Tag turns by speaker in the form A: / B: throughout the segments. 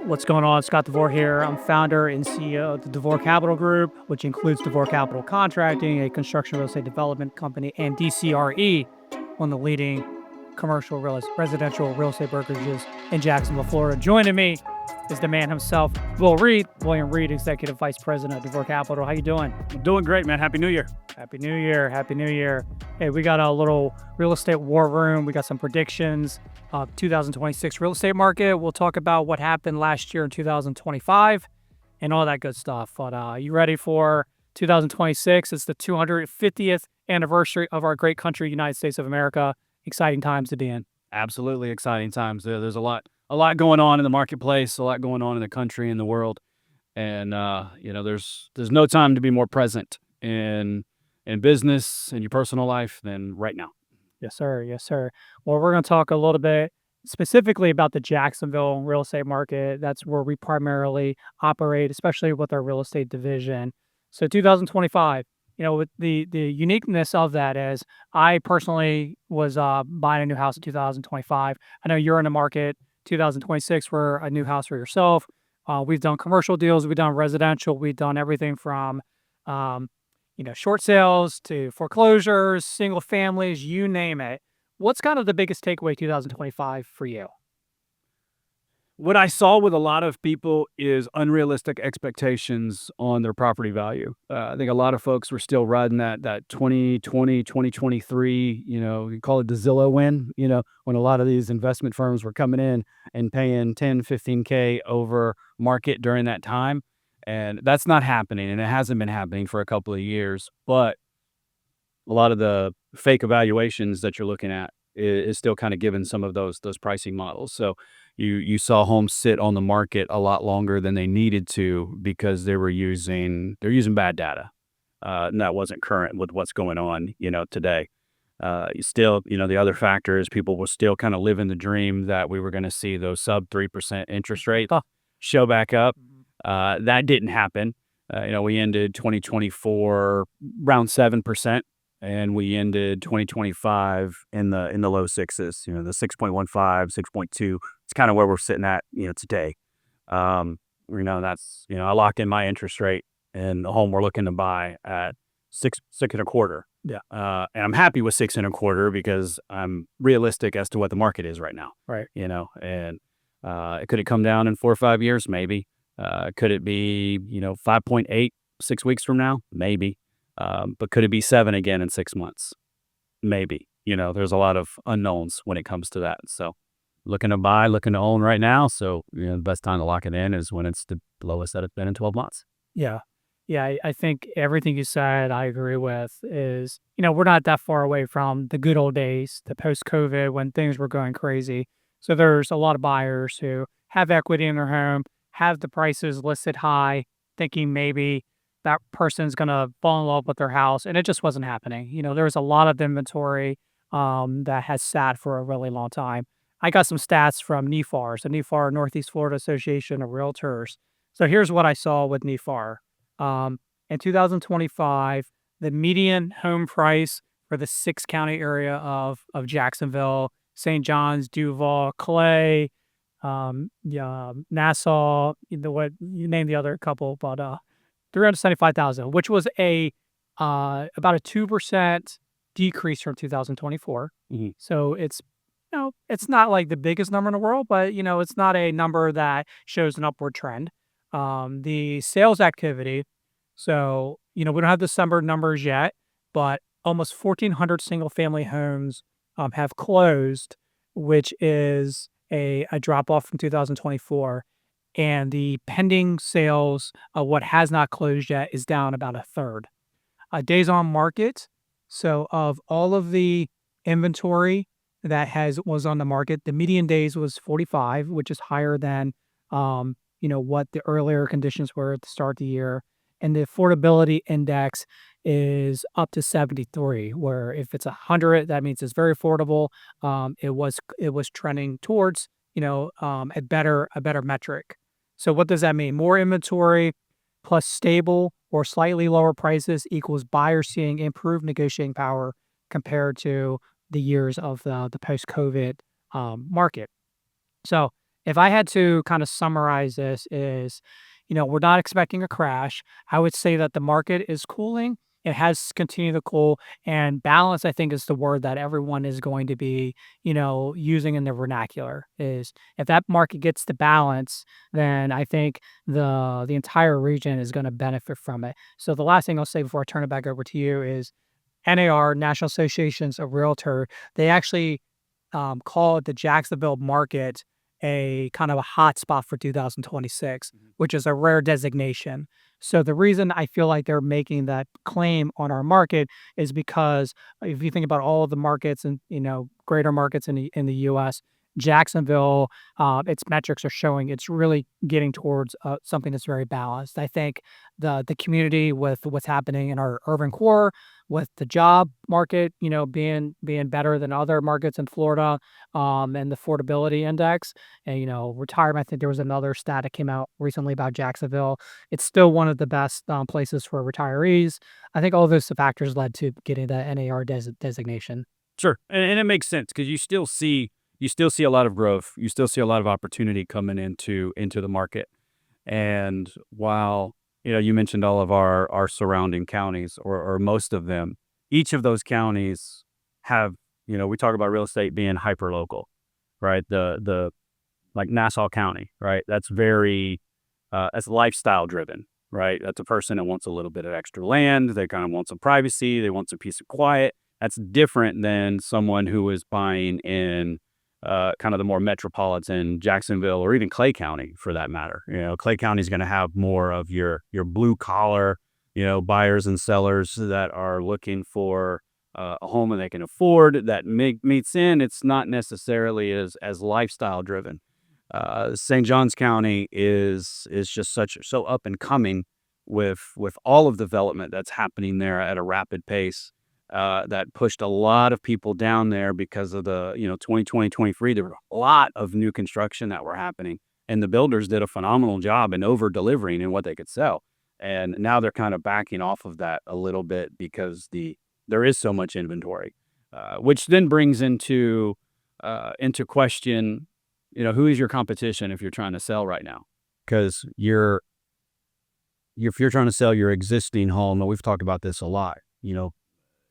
A: What's going on? Scott DeVore here. I'm founder and CEO of the DeVore Capital Group, which includes DeVore Capital Contracting, a construction real estate development company, and DCRE, one of the leading commercial residential real estate brokerages in Jacksonville, Florida. Joining me is the man himself, William Reed, Executive Vice President of DeVore Capital. How you doing?
B: I'm doing great, man. Happy New Year.
A: Happy New Year. Happy New Year. Hey, we got a little real estate war room. We got some predictions of 2026 real estate market. We'll talk about what happened last year in 2025 and all that good stuff. But you ready for 2026? It's the 250th anniversary of our great country, United States of America. Exciting times to be in.
B: Absolutely exciting times. There's a lot going on in the marketplace, a lot going on in the country and the world, and there's no time to be more present in business and your personal life than right now.
A: Yes, sir. Yes, sir. Well, we're going to talk a little bit specifically about the Jacksonville real estate market. That's where we primarily operate, especially with our real estate division. So 2025, with the uniqueness of that is I personally was buying a new house in 2025. I know you're in the market 2026 for a new house for yourself. We've done commercial deals. We've done residential. We've done everything from short sales to foreclosures, single families, you name it. What's kind of the biggest takeaway 2025 for you?
B: What I saw with a lot of people is unrealistic expectations on their property value. I think a lot of folks were still riding that 2020, 2023, you call it the Zillow win, when a lot of these investment firms were coming in and paying 10, 15K over market during that time. And that's not happening, and it hasn't been happening for a couple of years. But a lot of the fake evaluations that you're looking at is still kind of given some of those pricing models. So you saw homes sit on the market a lot longer than they needed to because they're using bad data, and that wasn't current with what's going on today. Still, the other factor is people were still kind of living the dream that we were going to see those sub 3% interest rates show back up. That didn't happen. We ended 2024 around 7%. And we ended 2025 in the low sixes, the 6.15, 6.2. It's kind of where we're sitting at, today. That's, I locked in my interest rate and the home we're looking to buy at 6.25.
A: Yeah.
B: And I'm happy with 6.25 because I'm realistic as to what the market is right now.
A: Right.
B: And could it come down in 4 or 5 years? Maybe. Could it be, 5.8 6 weeks from now? Maybe. But could it be 7 again in 6 months? Maybe. There's a lot of unknowns when it comes to that. So looking to buy, looking to own right now. So, the best time to lock it in is when it's the lowest that it's been in 12 months.
A: Yeah. Yeah. I think everything you said, I agree with is, we're not that far away from the good old days, the post-COVID when things were going crazy. So there's a lot of buyers who have equity in their home, have the prices listed high, thinking maybe that person's going to fall in love with their house. And it just wasn't happening. There was a lot of inventory that has sat for a really long time. I got some stats from NEFAR, so NEFAR, Northeast Florida Association of Realtors. So here's what I saw with NEFAR. In 2025, the median home price for the 6-county area of Jacksonville, St. John's, Duval, Clay, Nassau, what you name the other couple, but 375,000, which was about a 2% decrease from 2024.
B: Mm-hmm.
A: So it's it's not like the biggest number in the world, but it's not a number that shows an upward trend. The sales activity, so we don't have December numbers yet, but almost 1,400 single family homes have closed, which is a drop off from 2024. And the pending sales of what has not closed yet is down about a third. Days on market. So of all of the inventory that was on the market, the median days was 45, which is higher than what the earlier conditions were at the start of the year. And the affordability index is up to 73, where if it's 100, that means it's very affordable. It was trending towards a better metric. So what does that mean? More inventory plus stable or slightly lower prices equals buyers seeing improved negotiating power compared to the years of the post-COVID market. So if I had to kind of summarize this is, we're not expecting a crash. I would say that the market is cooling. It has continued to cool, and balance, I think, is the word that everyone is going to be, using in their vernacular. Is if that market gets to balance, then I think the entire region is going to benefit from it. So the last thing I'll say before I turn it back over to you is NAR, National Associations of Realtor, they actually called the Jacksonville market a kind of a hot spot for 2026,
B: Mhm.
A: which is a rare designation. So the reason I feel like they're making that claim on our market is because if you think about all of the markets and greater markets in the U.S., Jacksonville, its metrics are showing it's really getting towards something that's very balanced. I think the community with what's happening in our urban core, with the job market, being better than other markets in Florida, and the affordability index, and retirement. I think there was another stat that came out recently about Jacksonville. It's still one of the best places for retirees. I think all those factors led to getting the NAR designation.
B: Sure, and it makes sense because you still see a lot of growth. You still see a lot of opportunity coming into the market. And while, you mentioned all of our surrounding counties or most of them, each of those counties have, we talk about real estate being hyper local, right? The like Nassau County, right? That's lifestyle driven, right? That's a person that wants a little bit of extra land. They kind of want some privacy. They want some peace and quiet. That's different than someone who is buying in kind of the more metropolitan Jacksonville or even Clay County for that matter. Clay County is going to have more of your blue collar, buyers and sellers that are looking for a home that they can afford that meets in. It's not necessarily as lifestyle driven. St. Johns County is just so up and coming with all of the development that's happening there at a rapid pace, that pushed a lot of people down there because of the 2020 23. There were a lot of new construction that were happening, and the builders did a phenomenal job in over delivering in what they could sell. And now they're kind of backing off of that a little bit because there is so much inventory, which then brings into question, who is your competition if you're trying to sell right now? Because if you're trying to sell your existing home, and we've talked about this a lot,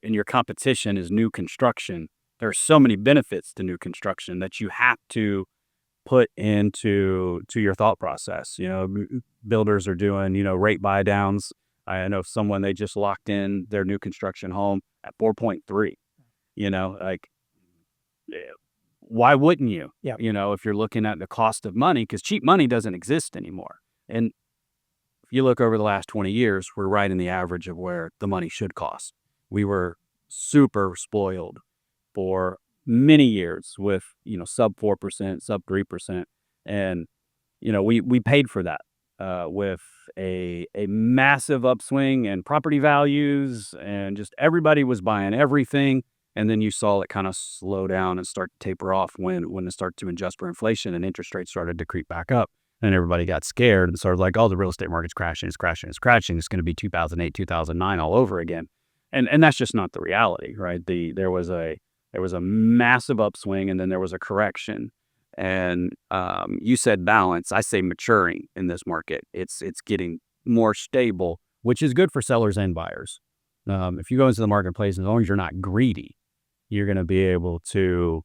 B: and your competition is new construction, there are so many benefits to new construction that you have to put into your thought process. Builders are doing, rate buy downs. I know someone, they just locked in their new construction home at 4.3, like, eh, why wouldn't you?
A: Yeah.
B: If you're looking at the cost of money, because cheap money doesn't exist anymore. And if you look over the last 20 years, we're right in the average of where the money should cost. We were super spoiled for many years with, sub 4%, sub 3%. And, we paid for that with a massive upswing in property values, and just everybody was buying everything. And then you saw it kind of slow down and start to taper off when it started to adjust for inflation and interest rates started to creep back up. And everybody got scared and started like, oh, the real estate market's crashing, it's crashing, it's crashing. It's going to be 2008, 2009 all over again. And that's just not the reality, right? There was a massive upswing, and then there was a correction. And you said balance. I say maturing in this market. It's getting more stable, which is good for sellers and buyers. If you go into the marketplace, as long as you're not greedy, you're going to be able to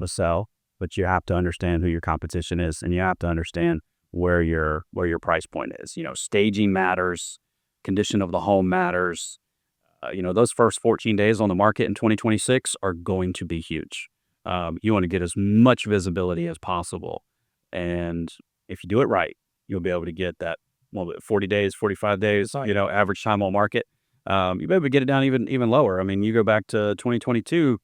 B: sell. But you have to understand who your competition is, and you have to understand where your price point is. Staging matters, condition of the home matters. Those first 14 days on the market in 2026 are going to be huge. You want to get as much visibility as possible, and if you do it right, you'll be able to get that 40 days, 45 days,
A: Right.
B: average time on market. You be able to get it down even lower. I mean, you go back to 2022,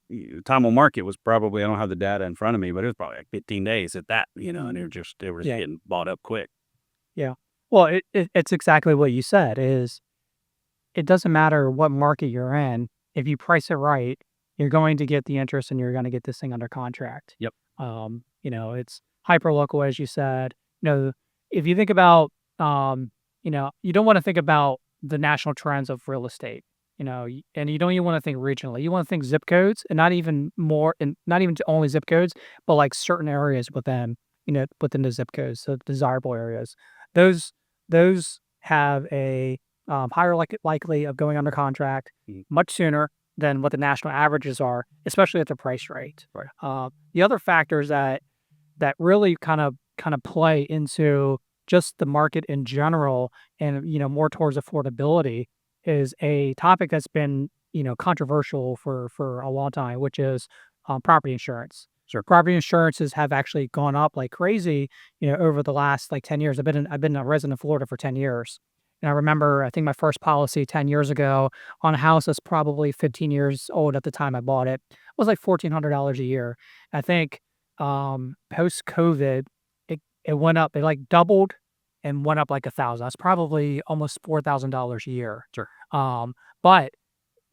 B: time on market was probably, I don't have the data in front of me, but it was probably like 15 days at that, and they were just
A: Yeah.
B: getting bought up quick.
A: Yeah. Well, it's exactly what you said. Is it doesn't matter what market you're in. If you price it right, you're going to get the interest, and you're going to get this thing under contract.
B: Yep.
A: It's hyper local, as you said. If you think about, you don't want to think about the national trends of real estate. And you don't even want to think regionally. You want to think zip codes, and not even more, and not even only zip codes, but like certain areas within. within the zip codes, so desirable areas. Those those have a higher likely of going under contract
B: Mhm.
A: much sooner than what the national averages are, especially at the price rate.
B: Right.
A: The other factors that really kind of play into just the market in general and more towards affordability is a topic that's been controversial for a long time, which is property insurance.
B: Sure.
A: Property insurances have actually gone up like crazy, over the last like 10 years. I've been a resident of Florida for 10 years. And I remember, I think my first policy 10 years ago on a house that's probably 15 years old at the time I bought it was like $1,400 a year. I think post COVID, it went up. It like doubled and went up like 1,000. That's probably almost $4,000 a year.
B: Sure.
A: But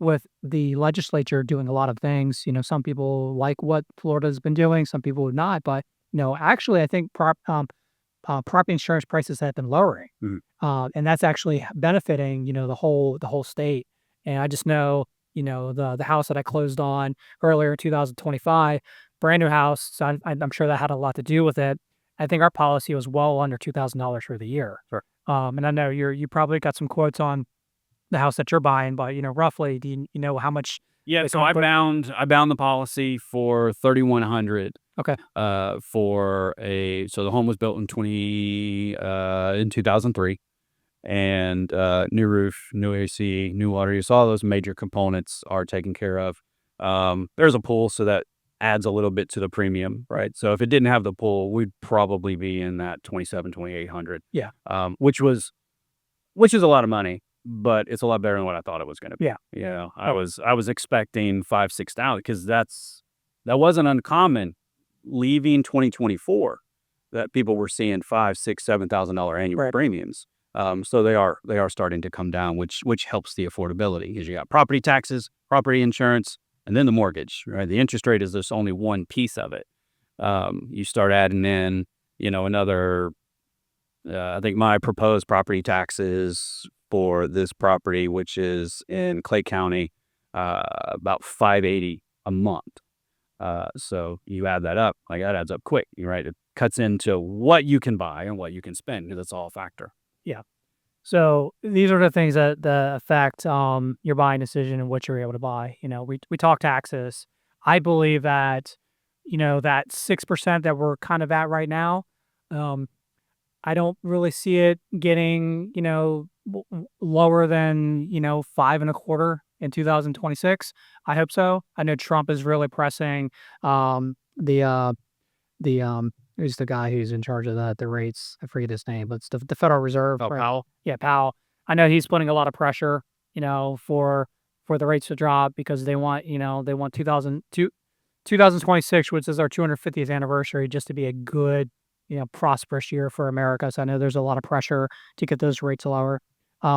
A: with the legislature doing a lot of things, some people like what Florida's been doing, some people would not. But actually, I think property insurance prices have been lowering,
B: Mhm.
A: and that's actually benefiting the whole state. And I just know the house that I closed on earlier in 2025, brand new house. So I'm sure that had a lot to do with it. I think our policy was well under $2,000 for the year.
B: Sure.
A: And I know you probably got some quotes on the house that you're buying, but roughly, do you know how much
B: Yeah,
A: they
B: so
A: come up with?
B: I bound the policy for 3,100
A: Okay,
B: for the home was built in 2003, and new roof, new AC, new water use, all those major components are taken care of. There's a pool, so that adds a little bit to the premium, right? So if it didn't have the pool, we'd probably be in that 2,800,
A: yeah,
B: which is a lot of money, but it's a lot better than what I thought it was gonna be.
A: yeah, okay,
B: I was expecting 5, 6,000 because that wasn't uncommon leaving 2024 that people were seeing 5, 6, $7,000 annual
A: right,
B: premiums. So they are starting to come down, which helps the affordability because you got property taxes, property insurance, and then the mortgage, right? The interest rate is just only one piece of it. You start adding in, another I think my proposed property taxes for this property, which is in Clay County, about 580 a month. So you add that up, like that adds up quick, right? It cuts into what you can buy and what you can spend because it's all a factor.
A: yeah. So these are the things that affect your buying decision and what you're able to buy. We talk taxes. I believe that that 6% that we're kind of at right now. Um, I don't really see it getting lower than 5.25 in 2026. I hope so. I know Trump is really pressing the who's the guy who's in charge of the rates? I forget his name, but it's the Federal Reserve,
B: Oh,
A: right?
B: Powell?
A: Yeah, Powell. I know he's putting a lot of pressure, for the rates to drop because they want 2026, which is our 250th anniversary, just to be a good, prosperous year for America. So I know there's a lot of pressure to get those rates lower.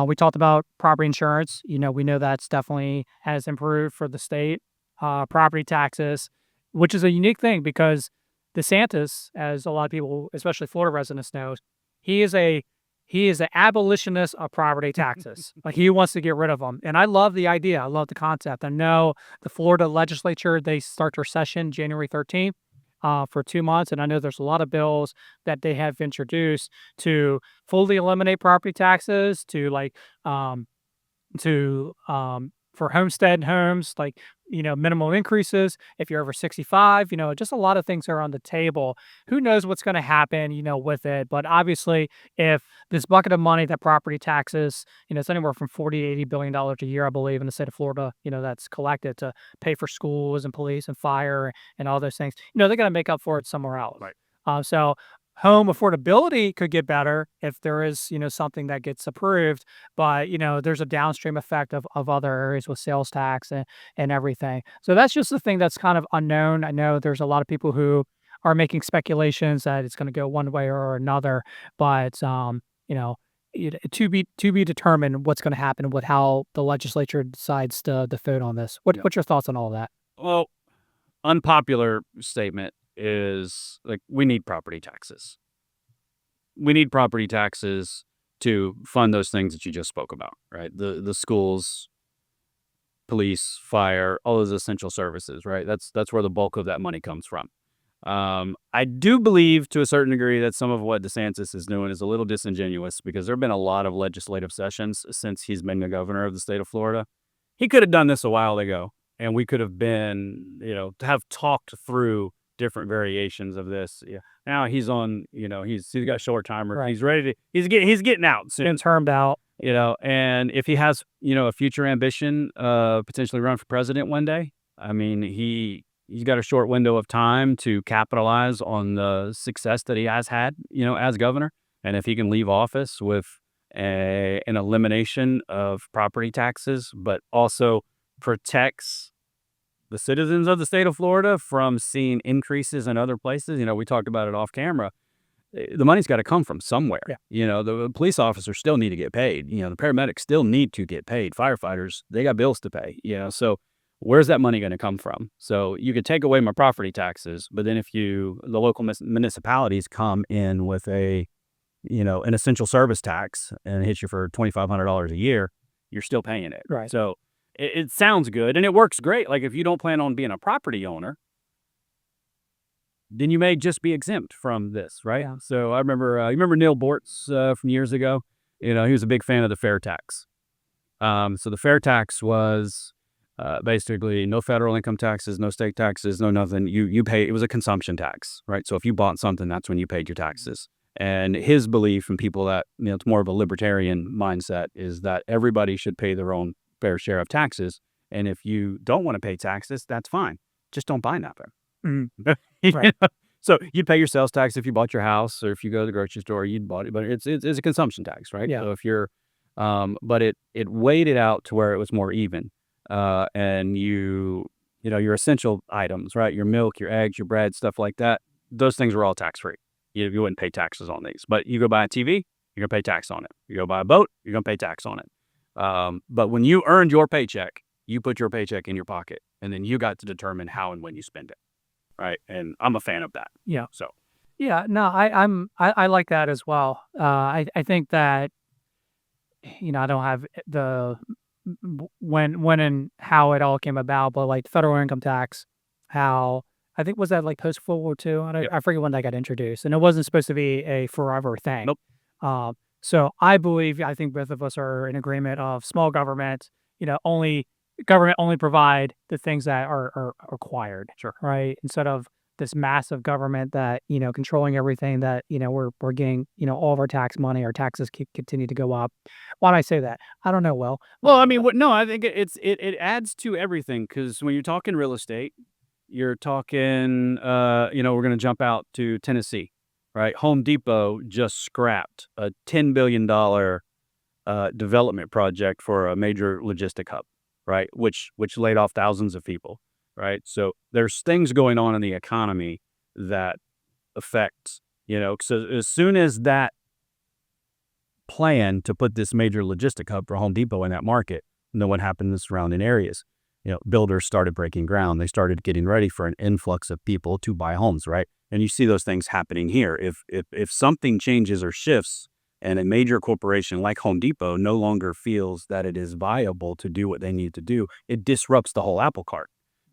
A: We talked about property insurance. We know that's definitely has improved for the state. Property taxes, which is a unique thing because DeSantis, as a lot of people, especially Florida residents, knows, he is a he is an abolitionist of property taxes. Like he wants to get rid of them, and I love the idea. I love the concept. I know the Florida legislature, they start their session January 13th for 2 months, and I know there's a lot of bills that they have introduced to fully eliminate property taxes, for homestead homes, like, minimum increases if you're over 65, just a lot of things are on the table. Who knows what's going to happen, with it. But obviously, if this bucket of money that property taxes, it's anywhere from 40 to $80 billion a year, I believe, in the state of Florida, that's collected to pay for schools and police and fire and all those things, they're going to make up for it somewhere else.
B: Right.
A: So home affordability could get better if there is, something that gets approved, but there's a downstream effect of other areas with sales tax and everything. So that's just the thing that's kind of unknown. I know there's a lot of people who are making speculations that it's going to go one way or another, but to be determined what's going to happen with how the legislature decides to vote on this.
B: Yeah.
A: What's your thoughts on all of that?
B: Well, unpopular statement is like we need property taxes. We need property taxes to fund those things that you just spoke about, right? The schools, police, fire, all those essential services, right? That's where the bulk of that money comes from. I do believe to a certain degree that some of what DeSantis is doing is a little disingenuous because there have been a lot of legislative sessions since he's been the governor of the state of Florida. He could have done this a while ago, and we could have been, to have talked through different variations of this. Yeah. Now he's on, he's got a short timer.
A: Right.
B: He's ready to, he's getting out soon.
A: Been termed out.
B: And if he has, a future ambition, potentially run for president one day, I mean, he's got a short window of time to capitalize on the success that he has had, as governor. And if he can leave office with an elimination of property taxes, but also protects the citizens of the state of Florida from seeing increases in other places. We talked about it off camera. The money's got to come from somewhere.
A: Yeah.
B: The police officers still need to get paid. The paramedics still need to get paid. Firefighters, they got bills to pay. So where's that money going to come from? So you could take away my property taxes, but then if the local municipalities come in with an essential service tax and hit you for $2,500 a year, you're still paying it.
A: Right.
B: So it sounds good and it works great. Like if you don't plan on being a property owner, then you may just be exempt from this, right?
A: Yeah.
B: So I remember, you remember Neil Bortz from years ago? He was a big fan of the fair tax. So the fair tax was basically no federal income taxes, no state taxes, no nothing. You pay, it was a consumption tax, right? So if you bought something, that's when you paid your taxes. And his belief, and people that, it's more of a libertarian mindset, is that everybody should pay their own fair share of taxes. And if you don't want to pay taxes, that's fine. Just don't buy nothing.
A: Mm-hmm. Right.
B: So you'd pay your sales tax if you bought your house, or if you go to the grocery store, you'd bought it. But it's a consumption tax, right?
A: Yeah.
B: So if you're, but it weighed it out to where it was more even. And your essential items, right? Your milk, your eggs, your bread, stuff like that. Those things were all tax free. You wouldn't pay taxes on these. But you go buy a TV, you're gonna pay tax on it. You go buy a boat, you're gonna pay tax on it. But when you earned your paycheck, you put your paycheck in your pocket, and then you got to determine how and when you spend it. Right. And I'm a fan of that.
A: Yeah.
B: So,
A: Yeah. No, I like that as well. I think that, I don't have the when and how it all came about, but like federal income tax, how I think was that like post World War II?
B: Yep.
A: I forget when that got introduced, and it wasn't supposed to be a forever thing.
B: Nope.
A: So I think both of us are in agreement of small government. Government only provide the things that are required.
B: Sure.
A: Right. Instead of this massive government that, controlling everything that, we're getting, all of our tax money, our taxes continue to go up. Why do I say that? I don't know. Well,
B: I mean, no, I think it adds to everything, because when you're talking real estate, you're talking, we're going to jump out to Tennessee, right? Home Depot just scrapped a $10 billion development project for a major logistic hub, right? Which laid off thousands of people, right? So there's things going on in the economy that affect, so as soon as that plan to put this major logistic hub for Home Depot in that market, then what happened in the surrounding areas? Builders started breaking ground. They started getting ready for an influx of people to buy homes, right? And you see those things happening here. If something changes or shifts, and a major corporation like Home Depot no longer feels that it is viable to do what they need to do, it disrupts the whole apple cart.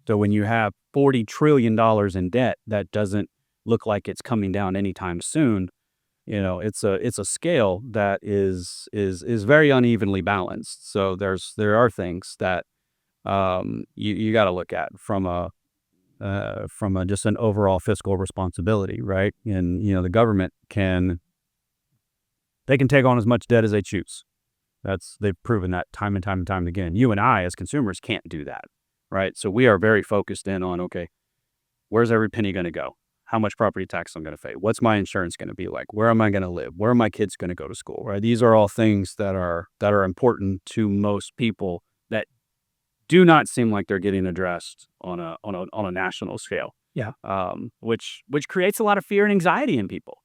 B: So when you have $40 trillion in debt that doesn't look like it's coming down anytime soon, it's a scale that is very unevenly balanced. So there are things that you got to look at from a just an overall fiscal responsibility, right? And the government can take on as much debt as they choose. They've proven that time and time and time again. You and I, as consumers, can't do that, right? So we are very focused in on, okay, where's every penny going to go? How much property tax I'm going to pay? What's my insurance going to be like? Where am I going to live? Where are my kids going to go to school? Right? These are all things that are important to most people that do not seem like they're getting addressed on a national scale.
A: Yeah.
B: Which creates a lot of fear and anxiety in people.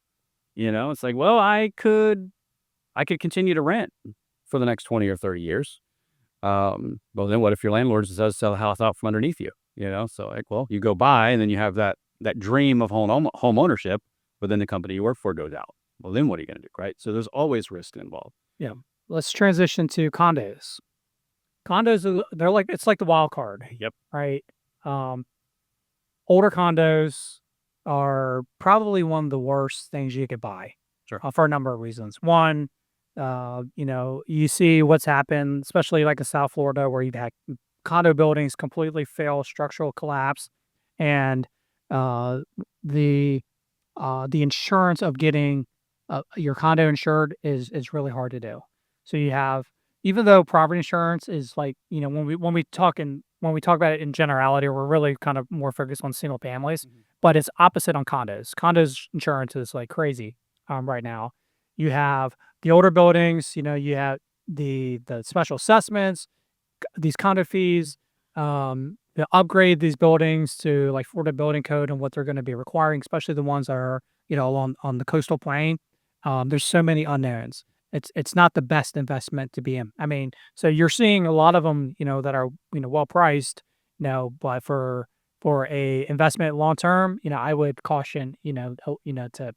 B: It's like, well, I could continue to rent for the next 20 or 30 years. Well, then what if your landlord does sell the house out from underneath you? So like, well, you go buy, and then you have that dream of home ownership, but then the company you work for goes out. Well, then what are you going to do, right? So there's always risk involved.
A: Yeah. Let's transition to condos. Condos, it's like the wild card.
B: Yep.
A: Right. Older condos, are probably one of the worst things you could buy
B: Sure.
A: for a number of reasons. One, you see what's happened, especially like in South Florida, where you've had condo buildings completely fail, structural collapse, and uh, the the insurance of getting your condo insured is really hard to do. So you have, even though property insurance is like, when we talk about it in generality, we're really kind of more focused on single families,
B: Mhm.
A: but it's opposite on condos. Condos insurance is like crazy right now. You have the older buildings, you have the special assessments, these condo fees, to upgrade these buildings to like Florida building code and what they're going to be requiring, especially the ones that are, along on the coastal plain. There's so many unknowns. It's not the best investment to be in. I mean, so you're seeing a lot of them, that are, well priced, but for a investment long term, I would caution, to,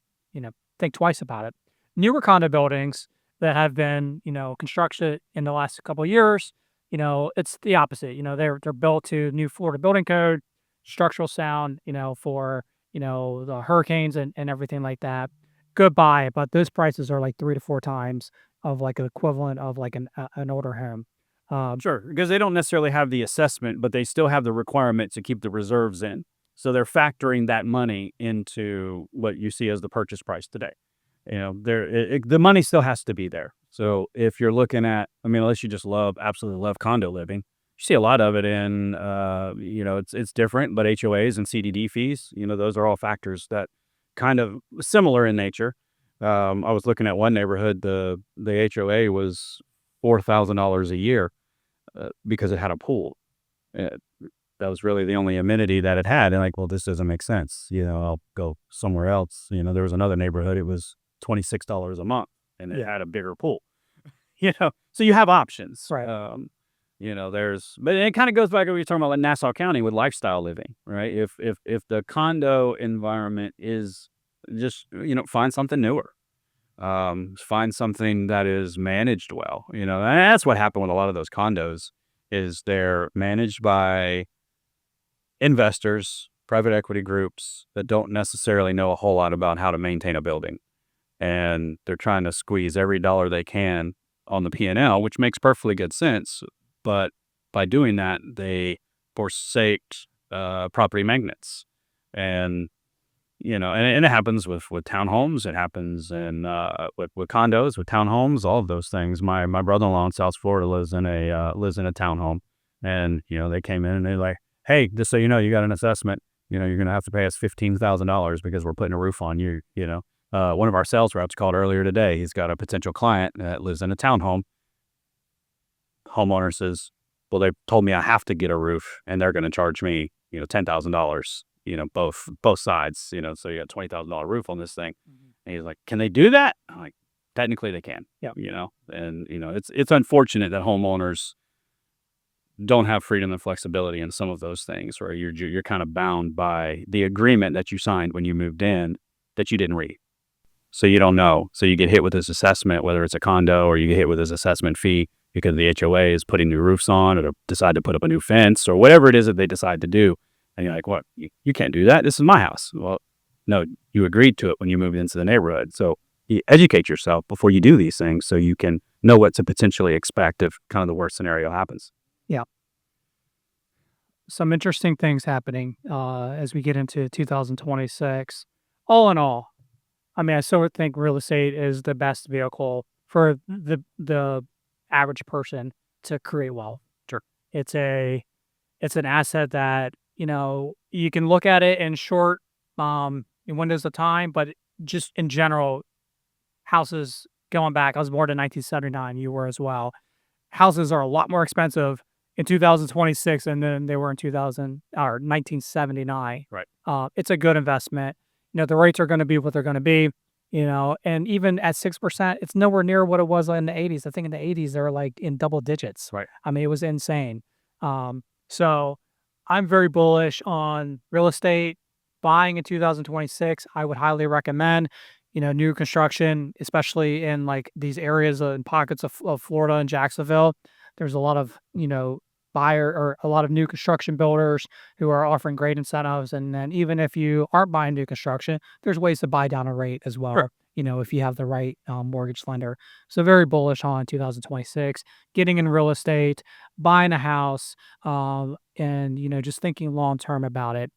A: think twice about it. Newer condo buildings that have been, constructed in the last couple of years, it's the opposite. They're built to new Florida building code, structural sound, for, the hurricanes and everything like that. Good buy, but those prices are like 3 to 4 times of like an equivalent of like an older home. Um,
B: Sure, because they don't necessarily have the assessment, but they still have the requirement to keep the reserves in. So they're factoring that money into what you see as the purchase price today. The money still has to be there. So if you're looking at, I mean, unless you just absolutely love condo living, you see a lot of it in, it's different, but HOAs and CDD fees, those are all factors that kind of similar in nature. I was looking at one neighborhood, the HOA was $4,000 a year because it had a pool. Uh, that was really the only amenity that it had. And like, well, this doesn't make sense. I'll go somewhere else. There was another neighborhood. It was $26 a month, and it
A: yeah,
B: had a bigger pool. So you have options.
A: right.
B: But it kind of goes back to what you're talking about in Nassau County with lifestyle living, right? If the condo environment is just find something newer, find something that is managed well, and that's what happened with a lot of those condos is they're managed by investors, private equity groups that don't necessarily know a whole lot about how to maintain a building. And they're trying to squeeze every dollar they can on the P&L, which makes perfectly good sense. But by doing that, they forsake property maintenance. And and it happens with townhomes. It happens in with condos, with townhomes, all of those things. My brother-in-law in South Florida lives in a townhome, and they came in and they're like, "Hey, just so you know, you got an assessment. You're going to have to pay us $15,000 because we're putting a roof on you." One of our sales reps called earlier today. He's got a potential client that lives in a townhome. Homeowner says, "Well, they told me I have to get a roof, and they're going to charge me, $10,000. Both sides. So you got $20,000 roof on this thing."
A: Mhm.
B: And he's like, "Can they do that?" I'm like, "Technically, they can."
A: Yeah.
B: And it's unfortunate that homeowners don't have freedom and flexibility in some of those things, where you're kind of bound by the agreement that you signed when you moved in that you didn't read. So you don't know. So you get hit with this assessment, whether it's a condo or you get hit with this assessment fee because the HOA is putting new roofs on or decide to put up a new fence or whatever it is that they decide to do. And you're like, "What? You can't do that. This is my house." Well, no, you agreed to it when you moved into the neighborhood. So you educate yourself before you do these things so you can know what to potentially expect if kind of the worst scenario happens.
A: Yeah. Some interesting things happening as we get into 2026. All in all, I mean, I still think real estate is the best vehicle for the average person to create wealth.
B: Sure.
A: It's a it's an asset that, you can look at it in short in windows of time, but just in general, houses going back, I was born in 1979, you were as well. Houses are a lot more expensive in 2026 than they were in 2000 or 1979.
B: Right.
A: It's a good investment. The rates are going to be what they're going to be. And even at 6%, it's nowhere near what it was in the 80s. I think in the 80s they were like in double digits.
B: Right.
A: I mean, it was insane. So I'm very bullish on real estate buying in 2026. I would highly recommend, new construction, especially in like these areas and pockets of Florida and Jacksonville. There's a lot of, buyer or a lot of new construction builders who are offering great incentives. And then even if you aren't buying new construction, there's ways to buy down a rate as
B: Sure.
A: well. If you have the right mortgage lender. So very bullish on 2026, getting in real estate, buying a house, and just thinking long term about it.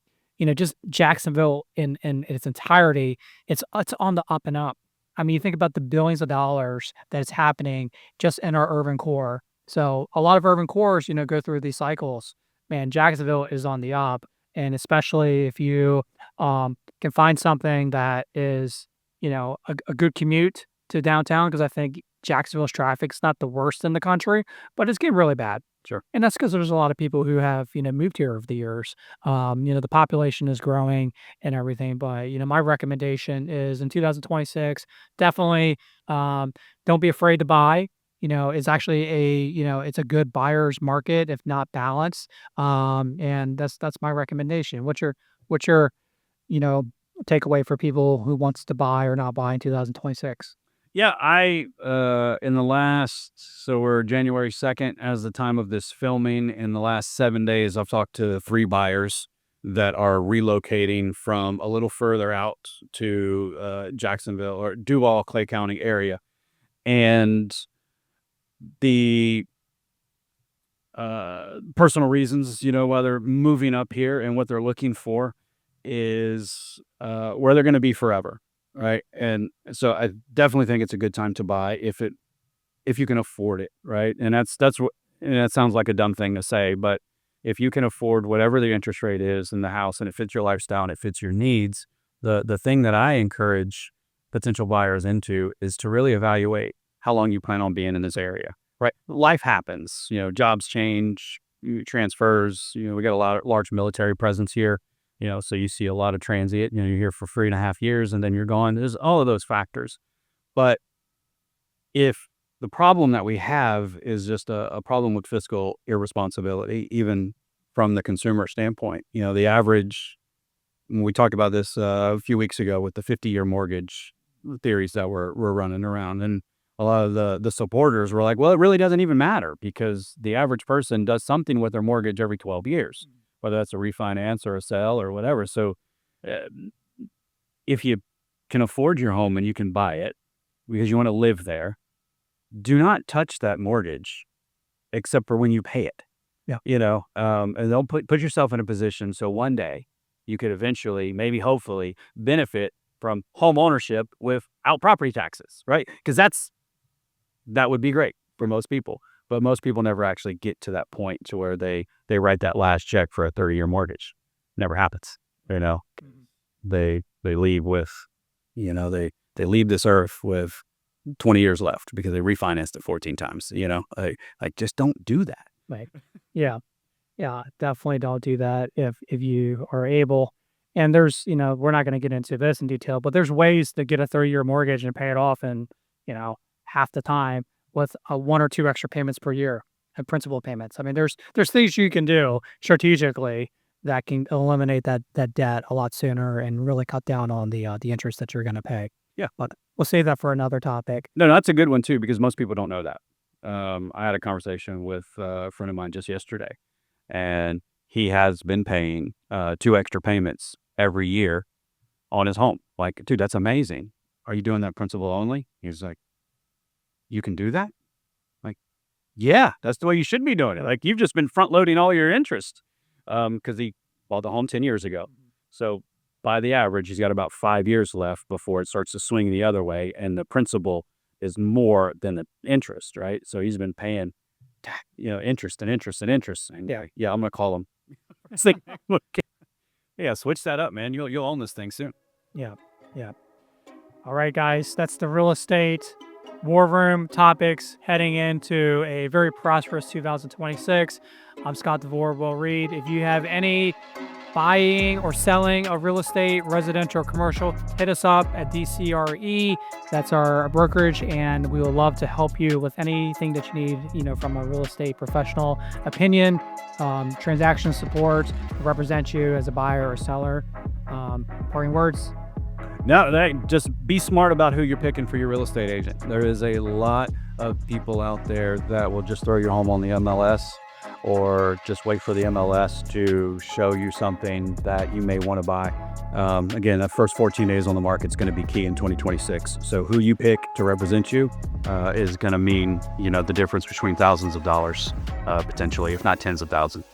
A: Just Jacksonville in its entirety, it's on the up and up. I mean, you think about the billions of dollars that is happening just in our urban core. So a lot of urban cores, go through these cycles. Man, Jacksonville is on the up, and especially if you can find something that is, a good commute to downtown, because I think Jacksonville's traffic's not the worst in the country, but it's getting really bad.
B: Sure.
A: And that's because there's a lot of people who have, moved here over the years. The population is growing and everything. But, my recommendation is in 2026, definitely don't be afraid to buy. It's actually it's a good buyer's market, if not balanced. And that's my recommendation. What's your, you know, takeaway for people who wants to buy or not buy in 2026?
B: Yeah, in the last, so we're January 2nd as the time of this filming. In the last 7 days, I've talked to 3 buyers that are relocating from a little further out to Jacksonville or Duval, Clay County area. And the personal reasons, why they're moving up here and what they're looking for is where they're going to be forever. Right. And so I definitely think it's a good time to buy if you can afford it. Right. And that sounds like a dumb thing to say, but if you can afford whatever the interest rate is in the house and it fits your lifestyle and it fits your needs, the thing that I encourage potential buyers into is to really evaluate how long you plan on being in this area. Right. Life happens, jobs change, transfers, we got a large military presence here. So you see a lot of transient, you're here for 3.5 years and then you're gone. There's all of those factors. But if the problem that we have is just a problem with fiscal irresponsibility, even from the consumer standpoint, the average, we talked about this a few weeks ago with the 50-year mortgage theories that were running around. And a lot of the supporters were like, well, it really doesn't even matter because the average person does something with their mortgage every 12 years. Whether that's a refinance or a sell or whatever. So uh, if you can afford your home and you can buy it because you want to live there, do not touch that mortgage except for when you pay it.
A: Yeah.
B: And don't put yourself in a position so one day you could eventually, maybe hopefully, benefit from home ownership without property taxes, right? Because that would be great for most people. But most people never actually get to that point to where they write that last check for a 30-year mortgage. Never happens. They leave with, they leave this earth with 20 years left because they refinanced it 14 times. Like just don't do that.
A: Right. Yeah. Yeah. Definitely don't do that if you are able. And there's, we're not going to get into this in detail, but there's ways to get a 30-year mortgage and pay it off in, half the time with 1 or 2 extra payments per year and principal payments. I mean, there's things you can do strategically that can eliminate that debt a lot sooner and really cut down on the interest that you're going to pay.
B: Yeah.
A: But we'll save that for another topic.
B: No, that's a good one too, because most people don't know that. I had a conversation with a friend of mine just yesterday, and he has been paying 2 extra payments every year on his home. Like, dude, that's amazing. Are you doing that principal only? He's like, you can do that? Like, yeah, that's the way you should be doing it. Like, you've just been front loading all your interest because he bought the home 10 years ago. So by the average, he's got about 5 years left before it starts to swing the other way. And the principal is more than the interest, right? So he's been paying, interest and interest and interest. And yeah, I'm going to call him. It's like, yeah, switch that up, man. You'll own this thing soon.
A: Yeah. Yeah. All right, guys, that's the real estate war room topics heading into a very prosperous 2026. I'm Scott DeVore, Will Reed. If you have any buying or selling of real estate, residential or commercial, hit us up at DCRE. That's our brokerage, and we would love to help you with anything that you need, from a real estate professional opinion, transaction support, to represent you as a buyer or seller. Parting words.
B: No, just be smart about who you're picking for your real estate agent. There is a lot of people out there that will just throw your home on the MLS
C: or just wait for the MLS to show you something that you may want to buy. Again, that first 14 days on the market is going to be key in 2026. So who you pick to represent you is going to mean, the difference between thousands of dollars, potentially, if not tens of thousands.